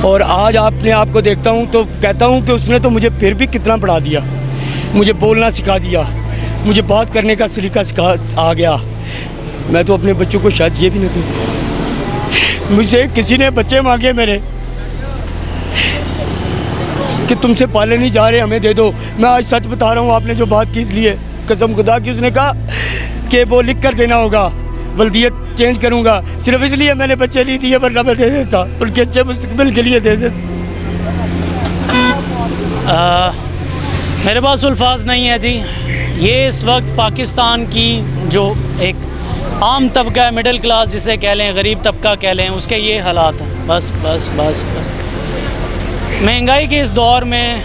और आज अपने आप को देखता हूँ तो कहता हूँ कि उसने तो मुझे फिर भी कितना पढ़ा दिया, मुझे बोलना सिखा दिया, मुझे बात करने का सलीका सिखा आ गया। मैं तो अपने बच्चों को शायद ये भी नहीं देता। मुझसे किसी ने बच्चे मांगे मेरे कि तुमसे पाले नहीं जा रहे, हमें दे दो। मैं आज सच बता रहा हूँ, आपने जो बात की इसलिए कसम खुदा की, उसने कहा कि वो लिख कर देना होगा, वल्दियत चेंज करूँगा, सिर्फ इसलिए मैंने बच्चे नहीं दिए, वरना मैं दे देता, उनके अच्छे मुस्तकबिल के लिए दे देता। मेरे पास अल्फाज नहीं है जी। ये इस वक्त पाकिस्तान की जो एक आम तबका है, मिडिल क्लास जिसे कह लें, गरीब तबका कह लें, उसके ये हालात हैं। बस बस बस बस महंगाई के इस दौर में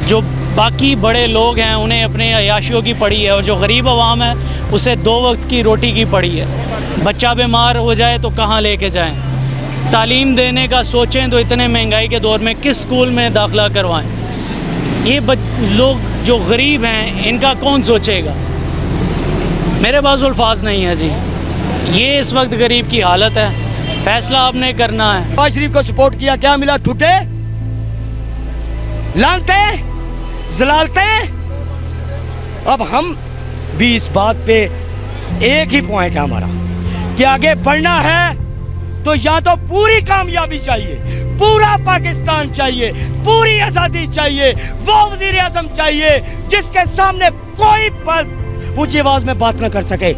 जो बाकी बड़े लोग हैं उन्हें अपने अयाशियों की पड़ी है, और जो गरीब आवाम है उसे 2 वक्त की रोटी की पड़ी है। बच्चा बीमार हो जाए तो कहाँ लेके जाएं, तालीम देने का सोचें तो इतने महंगाई के दौर में किस स्कूल में दाखिला करवाएं। ये लोग जो गरीब हैं इनका कौन सोचेगा। मेरे पास अल्फाज नहीं है जी। ये इस वक्त गरीब की हालत है, फैसला आपने करना है। नवाज शरीफ को सपोर्ट किया, क्या मिला? ठुटे, लानते, जलालते। अब हम भी इस बात पे एक ही पॉइंट है हमारा कि आगे बढ़ना है तो या तो पूरी कामयाबी चाहिए, पूरा पाकिस्तान चाहिए, पूरी आज़ादी चाहिए, वो वज़ीर आज़म चाहिए जिसके सामने कोई ऊंची आवाज़ में बात न कर सके।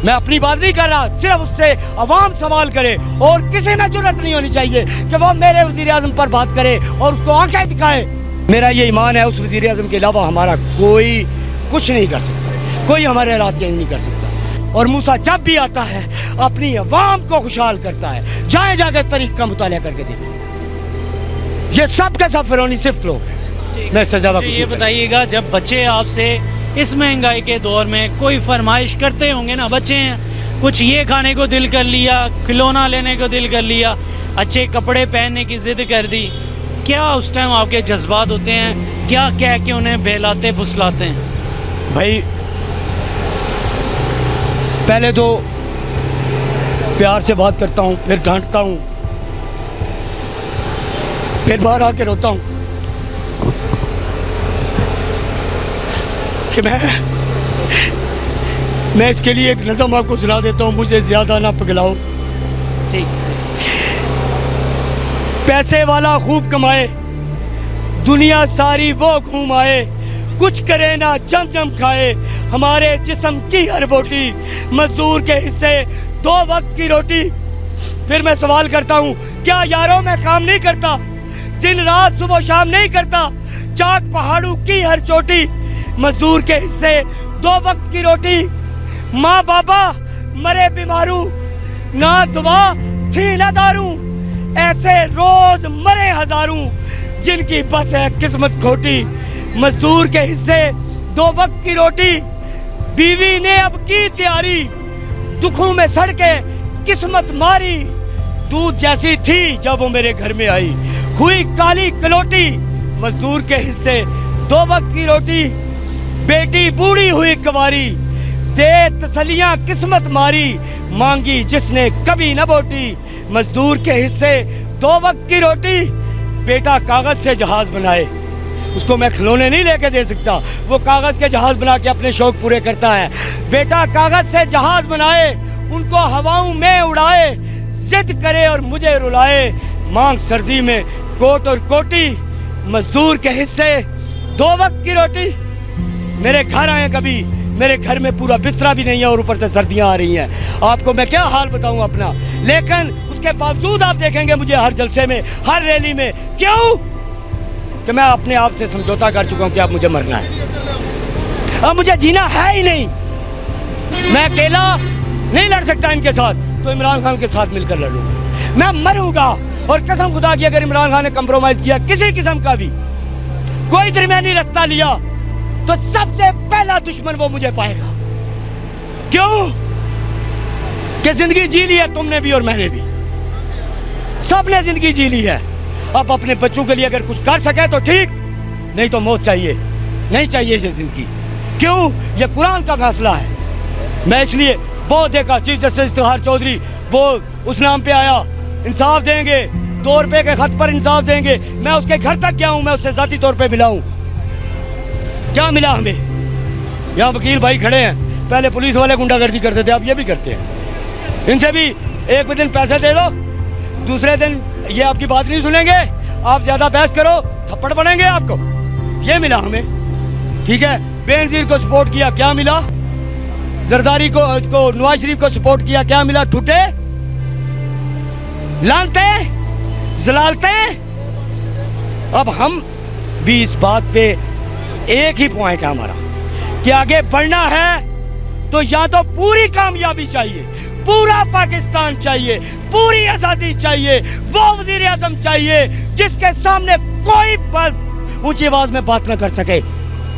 मैं अपनी बात नहीं कर रहा, सिर्फ उससे अवाम सवाल करे, और किसी में जुर्रत नहीं होनी चाहिए कि वो मेरे वज़ीर आज़म पर बात करे और उसको आंखें दिखाए। मेरा ये ईमान है, उस वज़ीर आज़म के अलावा हमारा कोई कुछ नहीं कर सकता, कोई हमारे हालात चेंज नहीं कर सकता। और मूसा जब भी आता है अपनी अवाम को खुशहाल करता है। जाए जाके तारीख का मुताला करके देखिए, ये सब के सब फिरौनी सिर्फ लोग हैं, मैं इससे ज़्यादा कुछ। ये बताइएगा, जब बच्चे आपसे इस महंगाई के दौर में कोई फरमाइश करते होंगे ना, बच्चे हैं, कुछ ये खाने को दिल कर लिया, खिलौना लेने को दिल कर लिया, अच्छे कपड़े पहनने की ज़िद कर दी, क्या उस टाइम आपके जज्बात होते हैं? क्या कह के उन्हें बहलाते फुसलाते हैं? भाई पहले तो प्यार से बात करता हूँ, फिर डांटता हूँ, फिर बाहर आके रोता हूँ कि मैं इसके लिए एक नज़म आपको सुना देता हूँ, मुझे ज़्यादा ना पगलाओ। ठीक। पैसे वाला खूब कमाए, दुनिया सारी वो घूम आए, कुछ करे ना जम जम खाए, हमारे जिस्म की हर बोटी, मजदूर के हिस्से 2 वक्त की रोटी। फिर मैं सवाल करता हूँ, क्या यारों मैं काम नहीं करता, दिन रात सुबह शाम नहीं करता, चाक पहाड़ों की हर चोटी, मजदूर के हिस्से 2 वक्त की रोटी। माँ बाबा मरे बीमारू, ना दुआ थी ना दारू, ऐसे रोज मरे हजारों, जिनकी बस है किस्मत खोटी, मजदूर के हिस्से 2 वक्त की रोटी। बीवी ने अब की तैयारी, दुखों में सड़ के किस्मत मारी, दूध जैसी थी जब वो मेरे घर में आई, हुई काली कलोटी, मजदूर के हिस्से 2 वक्त की रोटी। बेटी बूढ़ी हुई कुंवारी, दे तसलियां किस्मत मारी, मांगी जिसने कभी न बोटी, मजदूर के हिस्से 2 वक्त की रोटी। बेटा कागज से जहाज बनाए, उसको मैं खिलौने नहीं लेके दे सकता, वो कागज के जहाज बना के अपने शौक पूरे करता है। बेटा कागज से जहाज बनाए, उनको हवाओं में उड़ाए, जिद करे और मुझे रुलाए, मांग सर्दी में कोट और कोटी, मजदूर के हिस्से 2 वक्त की रोटी। मेरे घर आए कभी, मेरे घर में पूरा बिस्तरा भी नहीं है और ऊपर से सर्दियां आ रही हैं। आपको मैं क्या हाल बताऊं अपना, लेकिन उसके बावजूद आप देखेंगे मुझे हर जलसे में, हर रैली में, क्यों कि मैं अपने आप से समझौता कर चुका हूं कि अब मुझे मरना है, अब मुझे जीना है ही नहीं। मैं अकेला नहीं लड़ सकता इनके साथ, तो इमरान खान के साथ मिलकर लड़ूंगा, मैं मरूंगा। और कसम खुदा की, अगर इमरान खान ने कंप्रोमाइज किया किसी किस्म का भी, कोई दरमियानी रास्ता लिया, तो सबसे पहला दुश्मन वो मुझे पाएगा। क्यों कि जिंदगी जी ली है तुमने भी और मैंने भी, सबने जिंदगी जी ली है। अब अपने बच्चों के लिए अगर कुछ कर सके तो ठीक, नहीं तो मौत चाहिए, नहीं चाहिए ये जिंदगी। क्यों? ये कुरान का फैसला है। मैं इसलिए बहुत देखा, चीफ जस्टिस इफ्तिखार चौधरी वो उस नाम पे आया, इंसाफ देंगे, 2 रुपए के खत पर इंसाफ देंगे। मैं उसके घर तक गया हूँ, मैं उससे ज़ाती तौर पे मिला हूँ। क्या मिला हमें? यहाँ वकील भाई खड़े हैं, पहले पुलिस वाले गुंडागर्दी करते थे, अब ये भी करते हैं। इनसे भी एक दिन पैसे दे दो, दूसरे दिन ये आपकी बात नहीं सुनेंगे, आप ज़्यादा बहस करो थप्पड़ पड़ेंगे आपको। ये मिला हमें, ठीक है। बेनज़ीर को सपोर्ट किया, क्या मिला? जरदारी को नवाज शरीफ को सपोर्ट किया, क्या मिला? ठुटे, लानते, जलालते। अब हम भी इस बात पे एक ही पॉइंट है हमारा कि आगे बढ़ना है तो या तो पूरी कामयाबी चाहिए, पूरा पाकिस्तान चाहिए, पूरी आज़ादी चाहिए, वो वज़ीर आज़म चाहिए जिसके सामने कोई ऊंची आवाज में बात ना कर सके।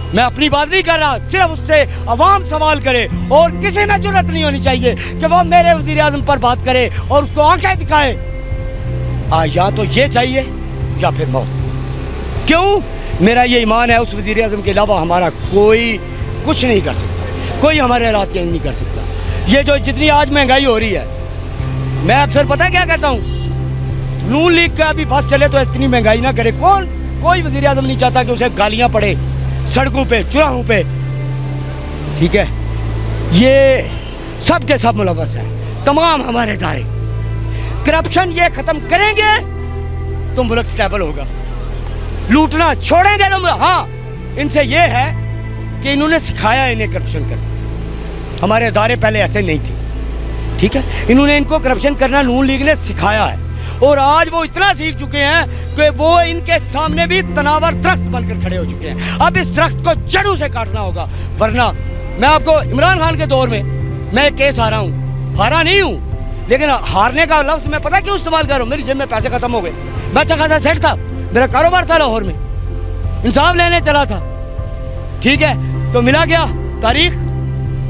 मैं अपनी बात नहीं कर रहा, सिर्फ उससे अवाम सवाल करे और किसी में जुर्रत नहीं होनी चाहिए कि वो मेरे वज़ीर आज़म पर बात करे और उसको आंखें दिखाए। या तो ये चाहिए या फिर मौत। क्यों? मेरा ये ईमान है उस वज़ीर आज़म के अलावा हमारा कोई कुछ नहीं कर सकता, कोई हमारे हालात चेंज नहीं कर सकता। ये जो जितनी आज महंगाई हो रही है, मैं अक्सर पता है क्या कहता हूँ, नून लीग का अभी बस चले तो इतनी महंगाई ना करे। कोई वज़ीर आज़म नहीं चाहता कि उसे गालियाँ पड़े सड़कों पे, चौराहों पे, ठीक है। ये सब के सब मुलव्वस है, तमाम हमारे इदारे। करप्शन ये खत्म करेंगे तो मुल्क स्टेबल होगा, लूटना छोड़ेंगे तो हाँ। इनसे ये है कि इन्होंने सिखाया इन्हें करप्शन करना, हमारे इदारे पहले ऐसे नहीं थे, ठीक है। इन्होंने इनको करप्शन करना नून लीग ने सिखाया है और आज वो इतना सीख चुके हैं कि वो इनके सामने भी तनावर दरख्त बनकर खड़े हो चुके हैं। अब इस दरख्त को जड़ों से काटना होगा, वरना मैं आपको इमरान खान के दौर में मैं केस हारा हूँ, हारा नहीं हूँ, लेकिन हारने का लफ्ज़ मैं पता क्यों इस्तेमाल कर रहा हूँ? मेरी जेब में पैसे खत्म हो गए, मैं अच्छा खासा सेट था, मेरा कारोबार था लाहौर में, इंसाफ लेने चला था, ठीक है। तो मिला गया तारीख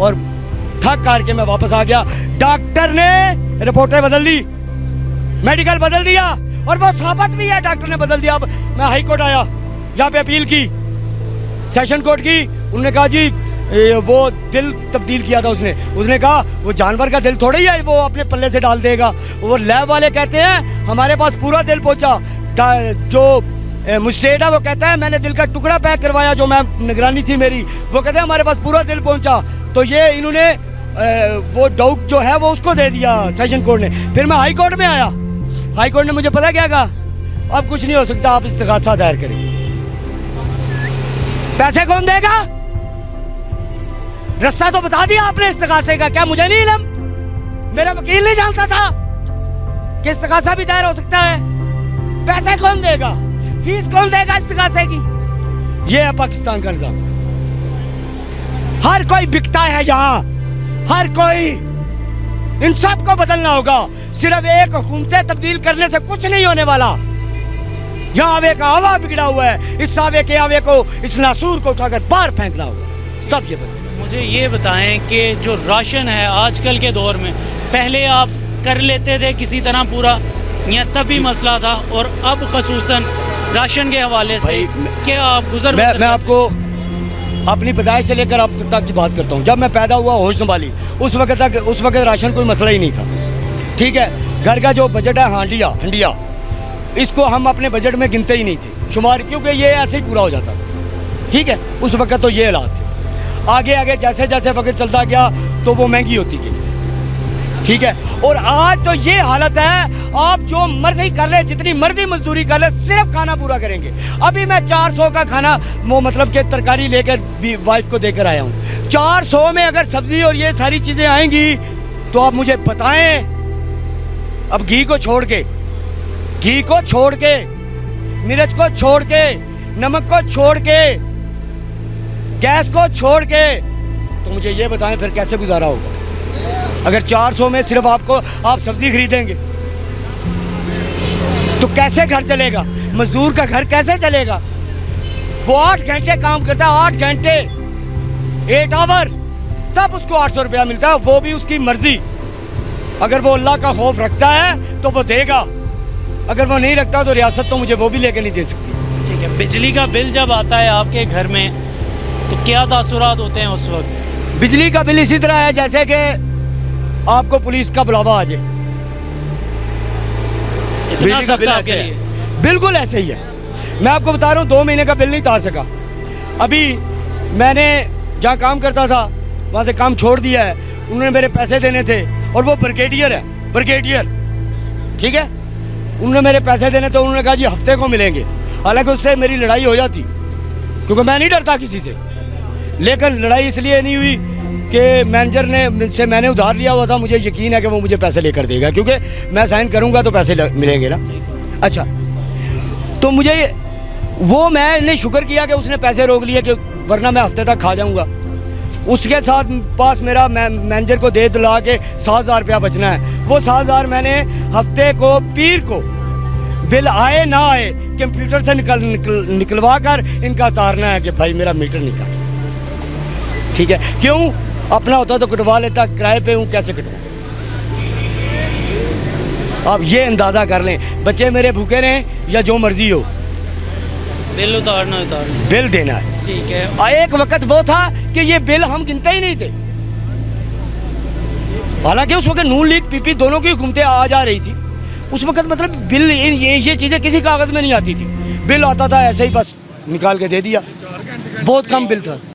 और थक करके मैं वापस आ गया। डॉक्टर ने रिपोर्टें बदल दी, मेडिकल बदल दिया और वो साबित भी है, डॉक्टर ने बदल दिया। अब मैं हाई कोर्ट आया, यहाँ पे अपील की, सेशन कोर्ट की। उन्होंने कहा जी वो दिल तब्दील किया था उसने कहा वो जानवर का दिल थोड़ा ही है, वो अपने पल्ले से डाल देगा। वो लैब वाले कहते हैं हमारे पास पूरा दिल पहुंचा, जो मुस्टेट है वो कहता है मैंने दिल का टुकड़ा पैक करवाया, जो मैं निगरानी थी मेरी, वो कहते हैं हमारे पास पूरा दिल पहुंचा। तो ये इन्होंने वो डाउट जो है वो उसको दे दिया सेशन कोर्ट ने। फिर मैं हाई कोर्ट में आया, हाई कोर्ट ने मुझे पता क्या कहा, अब कुछ नहीं हो सकता, आप इस्तिगासा दायर करें। पैसे कौन देगा? रास्ता तो बता दिया आपने इस्तिगासे का, क्या मुझे नहीं इल्म? मेरा वकील नहीं जानता था कि इस्तिगासा भी दायर हो सकता है। पैसे कौन देगा? फीस कौन देगा इस्तिगासे की? ये है पाकिस्तान का निजाम। हर कोई बिकता है यहाँ, हर कोई। इन सब को बदलना होगा, सिर्फ एक हुकूमतें तब्दील करने से कुछ नहीं होने वाला। यहाँ आवे का हवा बिगड़ा हुआ है, इस आवे के आवे को, इस नासूर को उठाकर बाहर फेंकना होगा, तब ये बदलेगा। मुझे ये बताएं कि जो राशन है आजकल के दौर में, पहले आप कर लेते थे किसी तरह पूरा, या तब भी मसला था, और अब खसूसन राशन के हवाले से क्या आप गुजर मैं आपको अपनी पैदाइश से लेकर अब तक की बात करता हूँ। जब मैं पैदा हुआ, होश संभाली, उस वक्त राशन कोई मसला ही नहीं था, ठीक है। घर का जो बजट है हंडिया, इसको हम अपने बजट में गिनते ही नहीं थे शुमार, क्योंकि ये ऐसे ही पूरा हो जाता था, ठीक है। उस वक्त तो ये हालात थे। आगे जैसे जैसे वक्त चलता गया तो वो महंगी होती गई, ठीक है। और आज तो ये हालत है, आप जो मर्जी कर ले, जितनी मर्जी मजदूरी कर ले, सिर्फ खाना पूरा करेंगे। अभी मैं 400 का खाना, वो मतलब कि तरकारी लेकर भी वाइफ को देकर आया हूँ। 400 में अगर सब्जी और ये सारी चीज़ें आएंगी तो आप मुझे बताएं, अब घी को छोड़ के, मिर्च को छोड़ के, नमक को छोड़ के, गैस को छोड़ के, तो मुझे ये बताएं फिर कैसे गुजारा होगा? अगर 400 में सिर्फ आप सब्जी खरीदेंगे तो कैसे घर चलेगा? मजदूर का घर कैसे चलेगा? वो 8 घंटे काम करता है, 8 घंटे 8 आवर, तब उसको 800 रुपया मिलता है, वो भी उसकी मर्जी। अगर वो अल्लाह का खौफ रखता है तो वो देगा, अगर वो नहीं रखता तो रियासत तो मुझे वो भी लेकर नहीं दे सकती। ठीक है। बिजली का बिल जब आता है आपके घर में तो क्या तासुरात होते हैं उस वक्त? बिजली का बिल इसी तरह है जैसे कि आपको पुलिस का बुलावा आ जाए। इतना बिजली का सख्त बिल आपके ऐसे लिए? है, बिल्कुल ऐसे ही है। मैं आपको बता रहा हूँ 2 महीने का बिल नहीं उतार सका। अभी मैंने जहाँ काम करता था वहाँ से काम छोड़ दिया है, उन्होंने मेरे पैसे देने थे और वो ब्रिगेडियर है, ब्रिगेडियर, ठीक है। उन्होंने मेरे पैसे देने तो उन्होंने कहा जी हफ्ते को मिलेंगे, हालांकि उससे मेरी लड़ाई हो जाती क्योंकि मैं नहीं डरता किसी से। लेकिन लड़ाई इसलिए नहीं हुई कि मैनेजर ने से मैंने उधार लिया हुआ था, मुझे यकीन है कि वो मुझे पैसे लेकर देगा क्योंकि मैं साइन करूंगा तो पैसे मिलेंगे ना। अच्छा, तो मुझे वो मैंने शुक्र किया कि उसने पैसे रोक लिए कि वरना मैं हफ्ते तक खा जाऊंगा। उसके साथ पास मेरा मैनेजर को दे दिला के 7,000 रुपया बचना है। वो 7,000 मैंने हफ्ते को पीर को बिल आए ना आए कंप्यूटर से निकलवा कर इनका उतारना है कि भाई मेरा मीटर निकाल, ठीक है। क्यों? अपना होता तो कटवा लेता, किराए पे हूँ कैसे कटवा। आप ये अंदाज़ा कर लें, बच्चे मेरे भूखे रहें या जो मर्जी हो, बिल उतारना बिल देना है। ठीक है। और एक वक्त वो था कि ये बिल हम गिनते ही नहीं थे, हालांकि उस वक्त नून लीग पीपी दोनों की हुकूमतें आ जा रही थी। उस वक्त मतलब बिल ये चीज़ें किसी कागज़ में नहीं आती थी, बिल आता था ऐसे ही बस निकाल के दे दिया, बहुत कम बिल था।